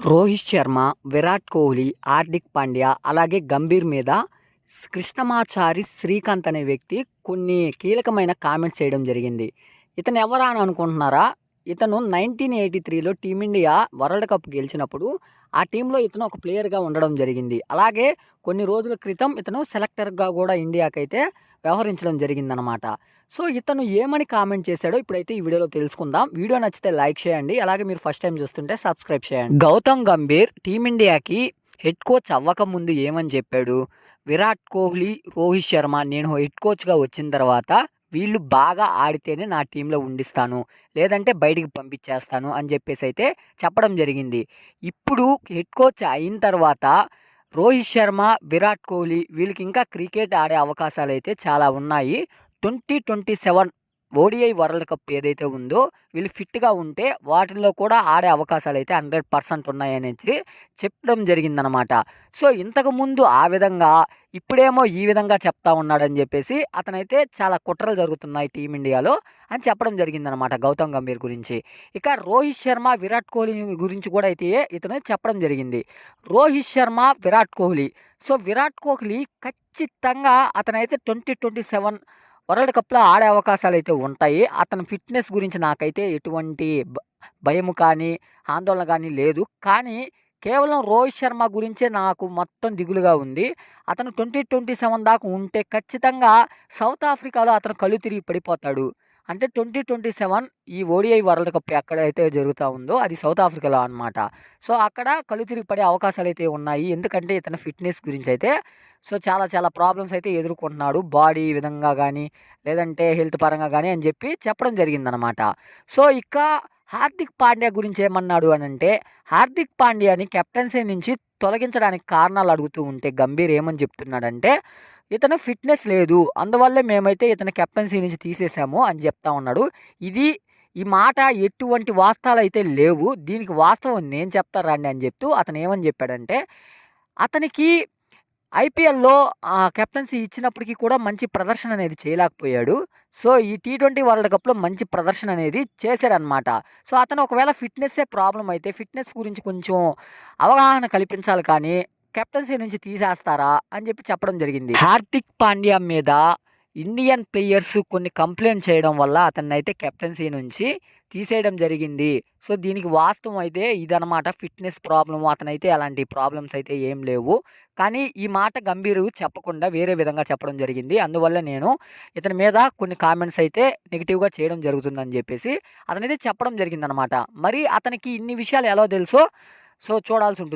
రోహిత్ శర్మ, విరాట్ కోహ్లీ, హార్దిక్ పాండ్యా అలాగే గంభీర్ మీద కృష్ణమాచారి శ్రీకాంత్ అనే వ్యక్తి కొన్ని కీలకమైన కామెంట్స్ చేయడం జరిగింది. ఇతను ఎవరా అని అనుకుంటున్నారా? ఇతను 1983లో టీమిండియా వరల్డ్ కప్ గెలిచినప్పుడు ఆ టీంలో ఇతను ఒక ప్లేయర్గా ఉండడం జరిగింది. అలాగే కొన్ని రోజుల క్రితం ఇతను సెలెక్టర్గా కూడా ఇండియాకైతే వ్యవహరించడం జరిగిందనమాట. సో ఇతను ఏమని కామెంట్ చేశాడో ఇప్పుడైతే ఈ వీడియోలో తెలుసుకుందాం. వీడియో నచ్చితే లైక్ చేయండి. అలాగే మీరు ఫస్ట్ టైం చూస్తుంటే సబ్స్క్రైబ్ చేయండి. గౌతమ్ గంభీర్ టీమిండియాకి హెడ్ కోచ్ అవ్వకముందు ఏమని చెప్పాడు? విరాట్ కోహ్లీ, రోహిత్ శర్మ నేను హెడ్ కోచ్గా వచ్చిన తర్వాత వీళ్ళు బాగా ఆడితేనే నా టీంలో ఉండిస్తాను, లేదంటే బయటికి పంపించేస్తాను అని చెప్పేసి అయితే చెప్పడం జరిగింది. ఇప్పుడు హెడ్ కోచ్ అయిన తర్వాత రోహిత్ శర్మ, విరాట్ కోహ్లీ వీళ్ళకి ఇంకా క్రికెట్ ఆడే అవకాశాలు అయితే చాలా ఉన్నాయి. 2027 ఓడిఐ వరల్డ్ కప్ ఏదైతే ఉందో వీళ్ళు ఫిట్గా ఉంటే వాటిల్లో కూడా ఆడే అవకాశాలు అయితే 100% ఉన్నాయనేసి చెప్పడం జరిగిందనమాట. సో ఇంతకుముందు ఆ విధంగా, ఇప్పుడేమో ఈ విధంగా చెప్తా ఉన్నాడని చెప్పేసి అతనైతే చాలా కుట్రలు జరుగుతున్నాయి టీమిండియాలో అని చెప్పడం జరిగిందనమాట గౌతమ్ గంభీర్ గురించి. ఇక రోహిత్ శర్మ, విరాట్ కోహ్లీ గురించి కూడా అయితే ఇతను చెప్పడం జరిగింది. రోహిత్ శర్మ, విరాట్ కోహ్లీ. సో విరాట్ కోహ్లీ ఖచ్చితంగా అతనైతే 2027 వరల్డ్ కప్‌లో ఆడే అవకాశాలైతే ఉంటాయి. అతని ఫిట్‌నెస్ గురించి నాకైతే ఎటువంటి భయము కానీ, ఆందోళన గానీ లేదు. కానీ కేవలం రోహిత్ శర్మ గురించే నాకు మొత్తం దిగులుగా ఉంది. అతను 2027 దాకా ఉంటే ఖచ్చితంగా సౌత్ ఆఫ్రికాలో అతను కళ్ళు తిరిగి పడిపోతాడు. అంటే 2027 ఈ ఓడిఐ వరల్డ్ కప్ ఎక్కడైతే జరుగుతా ఉందో అది సౌత్ ఆఫ్రికాలో అనమాట. సో అక్కడ కళ్ళు తిరిగి పడే అవకాశాలైతే ఉన్నాయి. ఎందుకంటే ఇతని ఫిట్‌నెస్ గురించైతే సో చాలా చాలా ప్రాబ్లమ్స్ అయితే ఎదుర్కొంటున్నాడు. బాడీ విధంగా గానీ, లేదంటే హెల్త్ పరంగా గానీ అని చెప్పి చెప్పడం జరిగిందనమాట. సో ఇక హార్దిక్ పాండ్యా గురించి ఏమన్నాడు అనంటే, హార్దిక్ పాండ్యాని కెప్టెన్సీ నుంచి తొలగించడానికి కారణాలు అడుగుతూ ఉంటే గంభీర్ ఏమని చెప్తున్నాడంటే, ఇతను ఫిట్‌నెస్ లేదు, అందువల్లే మేమైతే ఇతని కెప్టెన్సీ నుంచి తీసేసాము అని చెప్తా ఉన్నాడు. ఈ మాట ఎటువంటి వాస్తవాలైతే లేవు. దీనికి వాస్తవం నేను చెప్తా రండి అని చెప్తూ అతను ఏమని చెప్పాడంటే, అతనికి ఐపీఎల్‌లో కెప్టెన్సీ ఇచ్చినప్పటికి కూడా మంచి ప్రదర్శన అనేది చేయలేకపోయాడు. సో ఈ టీ20 వరల్డ్ కప్‌లో మంచి ప్రదర్శన అనేది చేశాడనమాట. సో అతను ఒకవేళ ఫిట్‌నెస్సే ప్రాబ్లమ్ అయితే ఫిట్‌నెస్ గురించి కొంచెం అవగాహన కల్పించాలి కానీ కెప్టెన్సీ నుంచి తీసేస్తారా అని చెప్పి చెప్పడం జరిగింది. హార్దిక్ పాండ్యా మీద ఇండియన్ ప్లేయర్స్ కొన్ని కంప్లైంట్ చేయడం వల్ల అతన్నైతే కెప్టెన్సీ నుంచి తీసేయడం జరిగింది. సో దీనికి వాస్తవం అయితే ఇదనమాట. ఫిట్‌నెస్ ప్రాబ్లమ్, అతనైతే అలాంటి ప్రాబ్లమ్స్ అయితే ఏం లేవు. కానీ ఈ మాట గంభీర్ చెప్పకుండా వేరే విధంగా చెప్పడం జరిగింది. అందువల్ల నేను ఇతని మీద కొన్ని కామెంట్స్ అయితే నెగెటివ్‌గా చేయడం జరుగుతుందని చెప్పేసి అతనైతే చెప్పడం జరిగిందనమాట. మరి అతనికి ఇన్ని విషయాలు ఎలా తెలుసో సో చూడాల్సి ఉంటుంది.